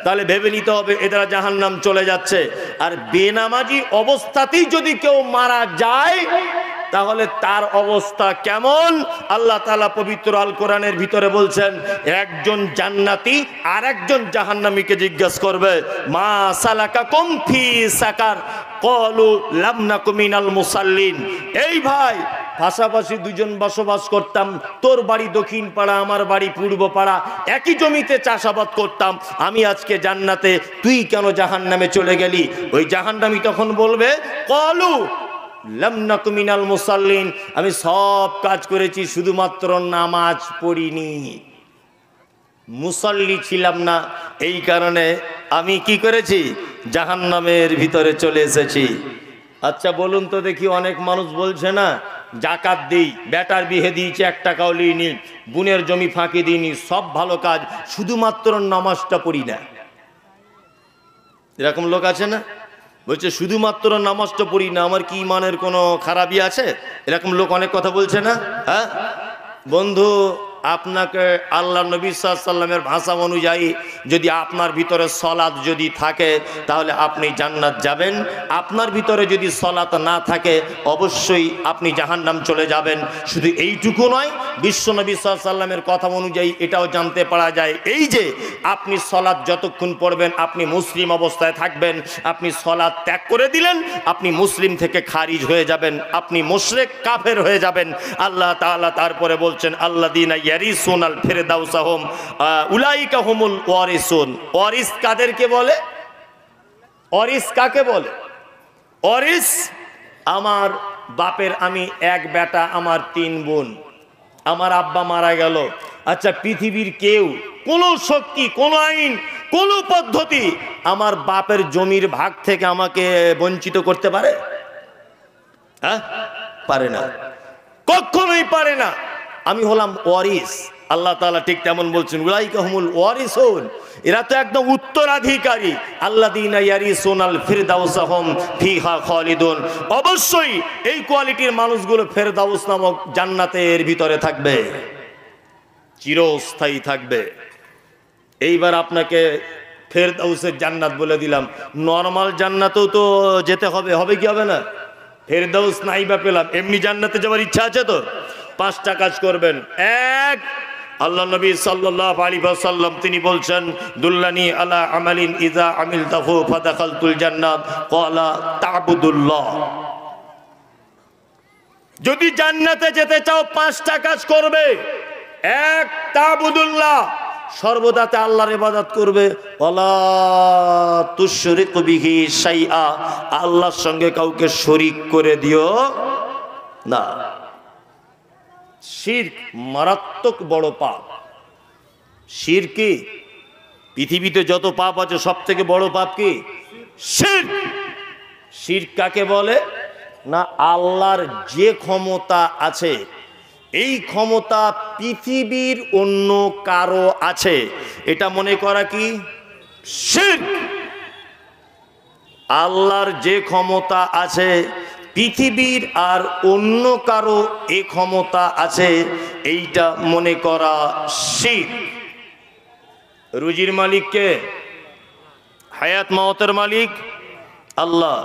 তাহলে ভেবে নিতে হবে এরা জাহান্নাম চলে যাচ্ছে। আর বেনামাজি অবস্থাতেই যদি কেউ মারা যায়, তাহলে তার অবস্থা কেমন? আল্লাহ তাআলা পবিত্র আল কোরআনের ভিতরে বলছেন, একজন জান্নাতি আর একজন জাহান্নামীকে জিজ্ঞাসা করবে, মা সালাকাকুম ফি সাকার ক্বালু লাম নাকু মিনাল মুসাল্লিন। এই ভাই, পাশাপাশি দুজন বসবাস করতাম, তোর বাড়ি দক্ষিণ পাড়া, আমার বাড়ি পূর্ব পাড়া, একই জমিতে চাষাবাদ করতাম, আমি আজকে জান্নাতে, তুই কেন জাহান্নামে চলে গেলি? ওই জাহান্নামী তখন বলবে, ক্বালু লাম নাকু মিনাল মুসাল্লিন, আমি সব কাজ করেছি, শুধুমাত্র নামাজ পড়িনি, মুসাল্লি ছিলাম না, এই কারণে আমি কি করেছি? জাহান্নামের ভিতরে চলে এসেছি। আচ্ছা বলুন তো দেখি, অনেক মানুষ বলছে না, জাকাত দিই, বেটার বিয়ে দিয়েছি, 1 টাকাও লিইনি, বোনের জমি ফাঁকি দিইনি, সব ভালো কাজ, শুধুমাত্র নামাজটা পড়ি না। এরকম লোক আছে না? বলছে শুধুমাত্র নামাজটা পড়ি না, আমার কি ইমানের কোনো খারাপই আছে? এরকম লোক অনেক কথা বলছে না? হ্যাঁ বন্ধু, আপনাকে আল্লাহ নবী সাল্লাল্লাহু আলাইহি ওয়াসাল্লামের ভাষা অনুযায়ী যদি আপনার ভিতরে সলাত যদি থাকে, তাহলে আপনি জান্নাত যাবেন। আপনার ভিতরে যদি সলাত না থাকে, অবশ্যই আপনি জাহান্নাম চলে যাবেন। শুধু এইটুকু নয়, বিশ্ব নবী সাল্লাল্লাহু আলাইহি ওয়াসাল্লামের কথা অনুযায়ী এটাও জানতে পারা যায়, এই যে আপনি সলাত যতক্ষণ পড়বেন, আপনি মুসলিম অবস্থায় থাকবেন। আপনি সলাত ত্যাগ করে দিলেন, আপনি মুসলিম থেকে খারিজ হয়ে যাবেন, আপনি মুশরিক কাফের হয়ে যাবেন। আল্লাহ তাআলা তারপরে বলছেন, আল্লাযীনা ইয়ারিসুনাল ফিরদাউসাহুম উলাইকা হুমুল ওয়ারিসুন। ওয়ারিস কাদেরকে বলে? ওয়ারিস কাকে বলে? ওয়ারিস, আমার বাপের আমি 1 বেটা, আমার 3 বোন, আমার আব্বা মারা গেল। আচ্ছা, পৃথিবীর কেউ, কোন শক্তি, কোন আইন, কোন পদ্ধতি আমার বাপের জমির ভাগ থেকে আমাকে বঞ্চিত করতে পারে? হ্যাঁ, পারে না, কখনোই পারে না। আমি হলাম ওয়ারিস। আল্লাহ তাআলা ঠিক তেমন বলছেন, উলাইকা হুমুল ওয়ারিসুন, এরা তো একদম উত্তরাধিকারী। আল্লাযীনা ইয়ারিসুনাল ফিরদাউসাহুম ফিহা খালিদুন। অবশ্যই এই কোয়ালিটির মানুষগুলো ফেরদাউস নামক জান্নাতের ভিতরে থাকবে, চিরস্থায়ী থাকবে। এইবার আপনাকে ফেরদাউসের জান্নাত বলে দিলাম, নরমাল জান্নাতেও তো যেতে হবে, হবে কি হবে না? ফেরদাউস নাই বা পেলাম, এমনি জান্নাতে যাওয়ার ইচ্ছা আছে তো? 5টা কাজ করবেন। 1, আল্লাহ নবী সাল্লাল্লাহু আলাইহি ওয়াসাল্লাম তিনি বলছেন, দুল্লানি আলা আমালিন ইযা আমিলতাহু ফাদাখালতুল জান্নাত ক্বালা তা'বুদুল্লাহ। যদি জান্নাতে যেতে চাও 5টা কাজ করবে। 1, তা'বুদুল্লাহ, সর্বদাতে আল্লাহর ইবাদত করবে। ওয়ালা তুশরিকু বিহি শাইআ, আল্লাহর সঙ্গে কাউকে শরীক করে দিও না। শিরক মারাত্মক বড় পাপ। শিরক কি? পৃথিবীতে যত পাপ আছে সব থেকে বড় পাপ কি? শিরক। শিরক কাকে বলে? না আল্লাহর যে ক্ষমতা আছে এই ক্ষমতা পৃথিবীর অন্য কারো আছে, এটা মনে করা কি শিরক। আল্লাহর যে ক্ষমতা আছে পৃথিবীর আর অন্য কারো এই ক্ষমতা আছে, এইটা মনে করা শিরক। রুজির মালিক কে? হায়াত মাওতের মালিক আল্লাহ।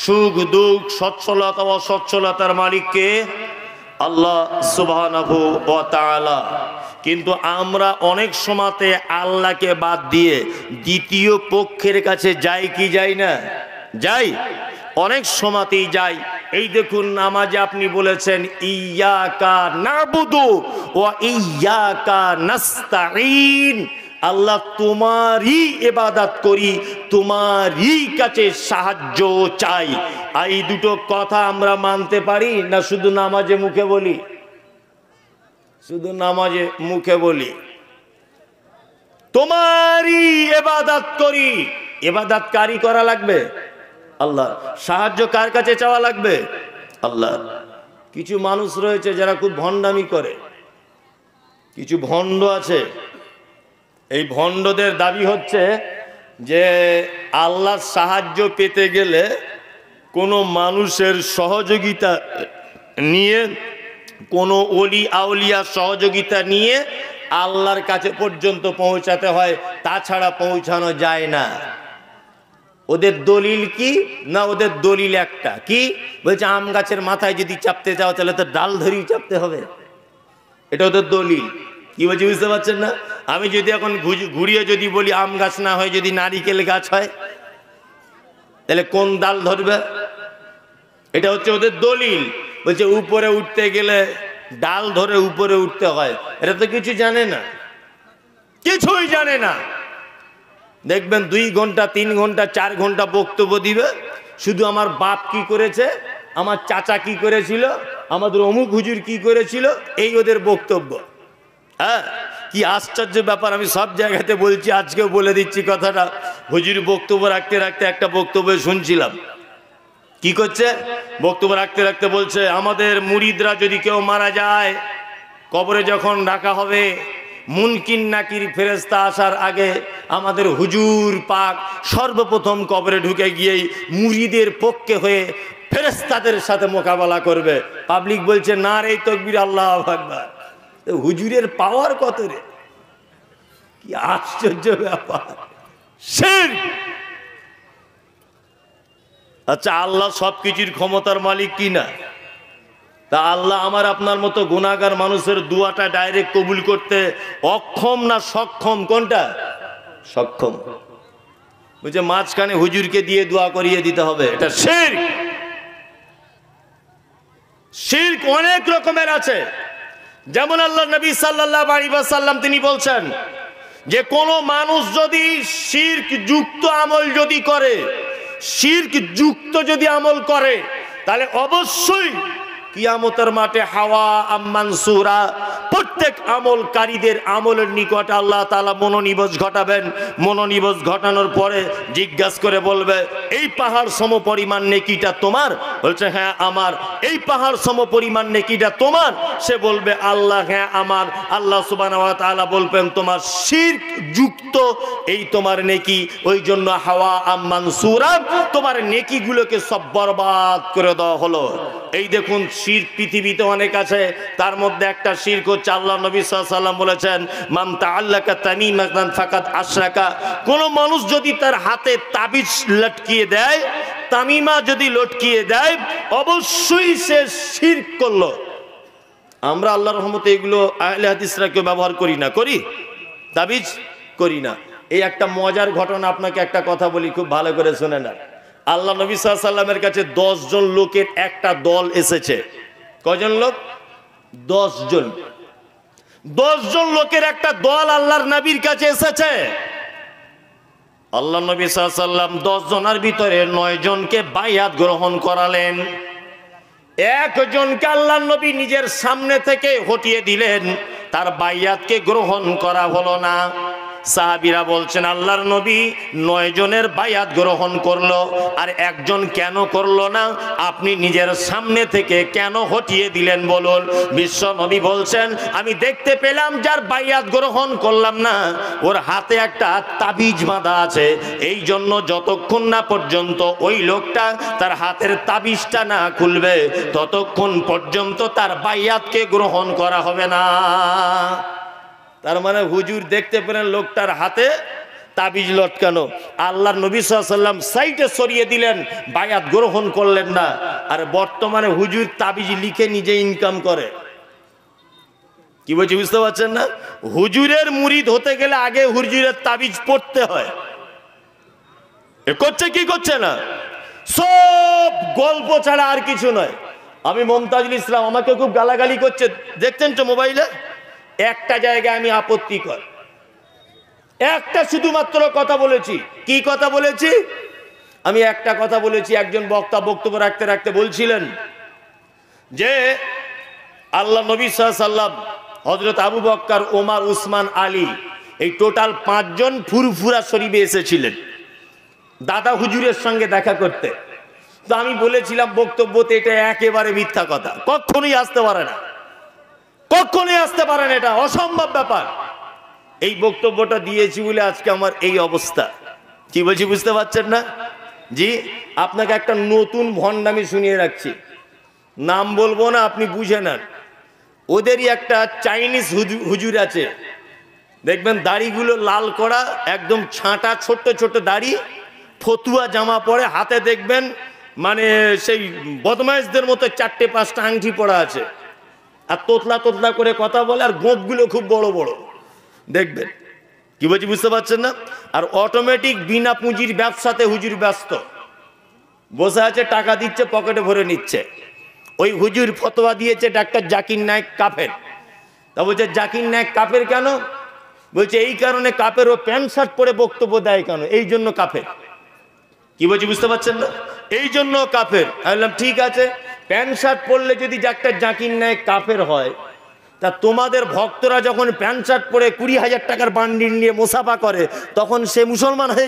সুখ দুঃখ সচ্ছলতা অসচ্ছলতার মালিক কে? আল্লাহ সুবহানাহু ওয়া তাআলা। কিন্তু আমরা অনেক সময়তে আল্লাহকে বাদ দিয়ে দ্বিতীয় পক্ষের কাছে যাই কি যাই না? যাই, অনেক সময়তেই যাই। এই দেখুন নামাজে আপনি বলেছেন ইয়্যাকা না'বুদু ওয়া ইয়্যাকা নাস্তাঈন, আল্লাহ তোমারই ইবাদত করি, তোমারই কাছে সাহায্য চাই। এই দুটো কথা আমরা মানতে পারি না শুধু নামাজে মুখে বলি? শুধু নামাজে মুখে বলি তোমারই ইবাদত করি। ইবাদত কারি করা লাগবে আল্লাহ। সাহায্য কার কাছে চাওয়া লাগবে? আল্লাহ। কিছু মানুষ রয়েছে যারা খুব ভণ্ডামি করে, কিছু ভণ্ড আছে। এই ভণ্ডদের দাবি হচ্ছে যে আল্লাহর সাহায্য পেতে গেলে কোনো মানুষের সহযোগিতা নিয়ে, কোনো ওলি আউলিয়ার সহযোগিতা নিয়ে আল্লাহর কাছে পর্যন্ত পৌঁছাতে হয়, তাছাড়া পৌঁছানো যায় না। ওদের দলিল কি না? ওদের দলিল একটা কি বলছে, আম গাছের মাথায় যদি চাপতে যাও তাহলে তো ডাল ধরেই চাপতে হবে, এটা ওদের দলিল। কি বলছি বুঝতে পারছেন না? আমি যদি এখন ঘুরিয়ে যদি বলি আম গাছ না হয় যদি নারিকেল গাছ হয়, তাহলে কোন ডাল ধরবে? এটা হচ্ছে ওদের দলিল। বলছে উপরে উঠতে গেলে ডাল ধরে উপরে উঠতে হয়। এটা তো কিছু জানে না, কিছুই জানে না। দেখবেন 2 ঘন্টা 3 ঘন্টা 4 ঘন্টা বক্তব্য দিবে, শুধু আমার বাপ কি করেছে, আমার চাচা কি করেছিল, আমাদের অমুক হুজুর কি করেছিল, এই ওদের বক্তব্য। হ্যাঁ, কি আশ্চর্য ব্যাপার। আমি সব জায়গাতে বলছি, আজকেও বলে দিচ্ছি কথাটা। হুজুর বক্তব্য রাখতে রাখতে একটা বক্তব্য শুনছিলাম, কি করছে, বক্তব্য রাখতে রাখতে বলছে আমাদের মুরিদরা যদি কেউ মারা যায়, কবরে যখন রাখা হবে, মুনকির নাকির ফেরেশতা আসার আগে আমাদের হুজুর পাক সর্বপ্রথম কবরে ঢুকে গিয়েই মুরিদের পক্ষে হয়ে ফেরেশতাদের সাথে মোকাবেলা করবে। পাবলিক বলছে নারে তাকবীর, আল্লাহু আকবার। হুজুরের পাওয়ার কত রে! কি আশ্চর্য ব্যাপার। শিরক। আচ্ছা, আল্লাহ সবকিছুর ক্ষমতার মালিক কি না? তা আল্লাহ আমার আপনার মতো গুনাহগার মানুষের দোয়াটা ডাইরেক্ট কবুল করতে অক্ষম না সক্ষম? কোনটা? সক্ষম। বুঝে মাঝখানে হুজুরকে দিয়ে দোয়া করিয়ে দিতে হবে, এটা শিরক। শিরক অনেক রকমের আছে। যেমন আল্লাহ নবী সাল্লাল্লাহু আলাইহি ওয়াসাল্লাম তিনি বলছেন যে কোন মানুষ যদি শিরক যুক্ত আমল যদি করে, শিরক যুক্ত যদি আমল করে, তাহলে অবশ্যই কিয়ামতের মাঠে হাওয়া মানসুরা, প্রত্যেক আমলকারীদের আমলের নিকট আল্লাহ তাআলা মনোনিবেশ ঘটাবেন। মনোনিবেশ ঘটানোর পরে জিজ্ঞাসা করে বলবে এই পাহাড় সম পরিমাণ নেকিটা তোমার? বলছে হ্যাঁ আমার। এই পাহাড় সম পরিমাণ নেকিটা তোমার? সে বলবে আল্লাহ হ্যাঁ আমার। আল্লাহ সুবহানাহু ওয়া তাআলা বলবেন তোমার শিরক যুক্ত এই তোমার নেকি, ওই জন্য হাওয়া মানসুরা, তোমার নেকিগুলোকে সব বরবাদ করে দেওয়া হলো। এই দেখুন শিরক পৃথিবীতে অনেক আছে, তার মধ্যে একটা শিরক হচ্ছে আল্লাহ নবী সাল্লাল্লাহু আলাইহি ওয়াসাল্লাম বলেছেন মান তাআল্লাকা তামিমাতান ফাকাদ আশরাকা। কোন মানুষ যদি তার হাতে তাবিজ লটকিয়ে দেয়, তামিমা যদি লটকিয়ে দেয়, অবশ্যই সে শিরক করলো। আমরা আল্লাহর রহমতে এগুলো আহলে হাদিসরা কেউ ব্যবহার করি না, করি? তাবিজ করি না। এই একটা মজার ঘটনা আপনাকে একটা কথা বলি, খুব ভালো করে শুনে না। আল্লাহ নবী সাল্লাল্লাহু আলাইহি ওয়াসাল্লামের কাছে 10 জন লোকের একটা দল এসেছে। কয়জন লোক? 10 জন। 10 জন লোকের একটা দল আল্লাহর নবীর কাছে এসেছে। আল্লাহ নবী সাল্লাল্লাহু আলাইহি ওয়াসাল্লাম 10 জনের ভিতরে 9 জনকে বাইয়াত গ্রহণ করালেন। একজনকে আল্লাহর নবী নিজের সামনে থেকে হটিয়ে দিলেন, তার বাইয়াতকে গ্রহণ করা হলো না। সাহাবীরা বলছেন আল্লাহর নবী 9 জনের বায়াত গ্রহণ করলো, আর একজন কেন করলো না? আপনি নিজের সামনে থেকে কেন হটিয়ে দিলেন বলুন? বিশ্ব নবী বলছেন আমি দেখতে পেলাম যার বায়াত গ্রহণ করলাম না ওর হাতে একটা তাবিজ বাঁধা আছে, এই জন্য যতক্ষণ না পর্যন্ত ওই লোকটা তার হাতের তাবিজটা না খুলবে ততক্ষণ পর্যন্ত তার বায়াতকে গ্রহণ করা হবে না। তার মানে হুজুর দেখতে পেলেন লোকটার হাতে তাবিজ লটকানো, আল্লাহর নবী সাল্লাল্লাহু আলাইহি ওয়াসাল্লাম সাইডে সরিয়ে দিলেন, বায়াত গ্রহণ করলেন না। আর বর্তমানে হুজুর তাবিজ লিখে নিজে ইনকাম করে। কি বলছি বুঝতে পারছেন না? হুজুরের মুরিদ হতে গেলে আগে হুজুরের তাবিজ পড়তে হয়। এ করছে কি করছে না, সব গল্প ছাড়া আর কিছু নয়। আমি মমতাজুল ইসলাম, আমাকে খুব গালাগালি করছে, দেখছেন তো মোবাইলে। একটা জায়গায় আমি আপত্তিকর একটা শুধুমাত্র কথা বলেছি। কি কথা বলেছি? আমি একটা কথা বলেছি, একজন বক্তা বক্তব্য রাখতে রাখতে বলছিলেন যে আল্লাহ নবী সাল্লাল্লাহু আলাইহি ওয়াসাল্লাম, হযরত আবু বকর, ওমর, উসমান, আলী, এই টোটাল 5 জন ফুরফুরা শরীফে এসেছিলেন দাদা হুজুরের সঙ্গে দেখা করতে। তো আমি বলেছিলাম বক্তব্যতে এটা একেবারে মিথ্যা কথা, কখনোই আসতে পারে না, কখনোই আসতে পারে না, এটা অসম্ভব ব্যাপার। এই বক্তব্যটা দিয়েছি বলে আজকে আমার এই অবস্থা। কি বলছি বুঝতে পারছেন না? জি, আপনাকে একটা নতুন ভণ্ডামি শুনিয়ে রাখছি, নাম বলবো না, আপনি বুঝে নেন। ওদেরই একটা চাইনিজ হুজুর আছে, দেখবেন দাড়িগুলো লাল করা, একদম ছাঁটা, ছোট্ট ছোট্ট দাড়ি, ফতুয়া জামা পরে, হাতে দেখবেন মানে সেই বদমাইশদের মতো 4-5টা আংটি পড়া আছে, আর তোতলা তোতলা করে কথা বলে, আর গোঁপগুলো খুব বড় বড় দেখবেন। কি বলছি বুঝতে পারছেন না? আর অটোমেটিক বিনা পুঁজির ব্যবসাতে হুজুর ব্যস্ত, বসে আছে, টাকা দিচ্ছে, পকেটে ভরে নিচ্ছে। ওই হুজুর ফতোয়া দিয়েছে ডাক্তার জাকির নায়েক কাফের। তা বলছে জাকির নায়েক কাফের কেন? বলছে এই কারণে কাফের, ও প্যান্ট শার্ট পরে বক্তব্য দেয় কেন, এই জন্য কাফের। কি বলছি বুঝতে পারছেন না? এই জন্য কাফের। আমি বললাম ঠিক আছে, প্যান্ট শার্ট পরলে যদি ডাক্তার জাকির নায়েক কাফের হয়, তা তোমাদের ভক্তরা যখন প্যান্ট শার্ট পরে 20,000 টাকার বান্ডিল নিয়ে মুসাফা করে, তখন সে মুসলমান হয়ে